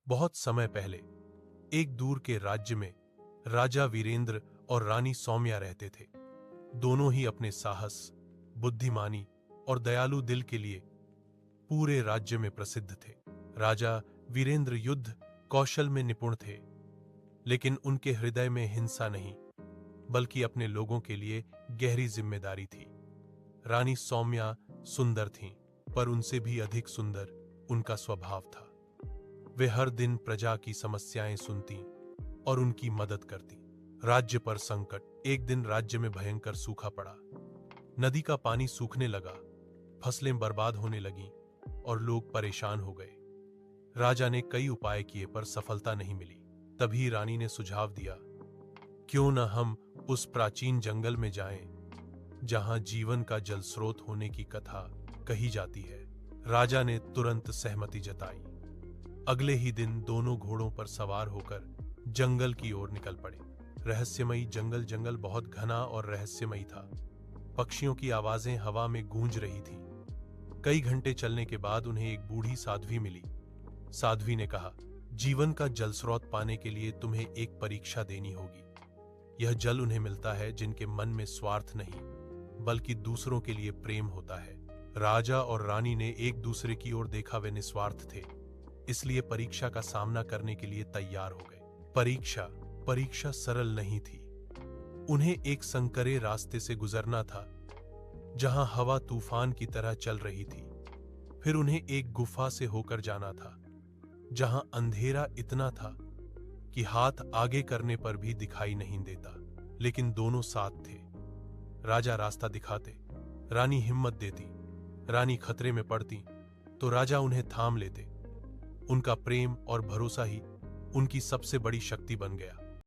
बहुत समय पहले एक दूर के राज्य में राजा वीरेंद्र और रानी सौम्या रहते थे। दोनों ही अपने साहस, बुद्धिमानी और दयालु दिल के लिए पूरे राज्य में प्रसिद्ध थे। राजा वीरेंद्र युद्ध कौशल में निपुण थे, लेकिन उनके हृदय में हिंसा नहीं, बल्कि अपने लोगों के लिए गहरी जिम्मेदारी थी। रानी सौम्या सुंदर थीं, पर उनसे भी अधिक सुंदर उनका स्वभाव था। वे हर दिन प्रजा की समस्याएं सुनती और उनकी मदद करती। राज्य पर संकट। एक दिन राज्य में भयंकर सूखा पड़ा। नदी का पानी सूखने लगा, फसलें बर्बाद होने लगीं और लोग परेशान हो गए। राजा ने कई उपाय किए, पर सफलता नहीं मिली। तभी रानी ने सुझाव दिया, क्यों न हम उस प्राचीन जंगल में जाएं, जहां जीवन का जल स्रोत होने की कथा कही जाती है। राजा ने तुरंत सहमति जताई। अगले ही दिन दोनों घोड़ों पर सवार होकर जंगल की ओर निकल पड़े। रहस्यमयी जंगल बहुत घना और रहस्यमयी था। पक्षियों की आवाजें हवा में गूंज रही थी। कई घंटे चलने के बाद उन्हें एक बूढ़ी साध्वी मिली। साध्वी ने कहा, जीवन का जल स्रोत पाने के लिए तुम्हें एक परीक्षा देनी होगी। यह जल उन्हें मिलता है जिनके मन में स्वार्थ नहीं, बल्कि दूसरों के लिए प्रेम होता है। राजा और रानी ने एक दूसरे की ओर देखा। वे निस्वार्थ थे, इसलिए परीक्षा का सामना करने के लिए तैयार हो गए। परीक्षा सरल नहीं थी। उन्हें एक संकरे रास्ते से गुजरना था, जहां हवा तूफान की तरह चल रही थी। फिर उन्हें एक गुफा से होकर जाना था, जहां अंधेरा इतना था कि हाथ आगे करने पर भी दिखाई नहीं देता, लेकिन दोनों साथ थे। राजा रास्ता दिखाते, रानी हिम्मत देती। रानी खतरे में पड़ती तो राजा उन्हें थाम लेते। उनका प्रेम और भरोसा ही उनकी सबसे बड़ी शक्ति बन गया।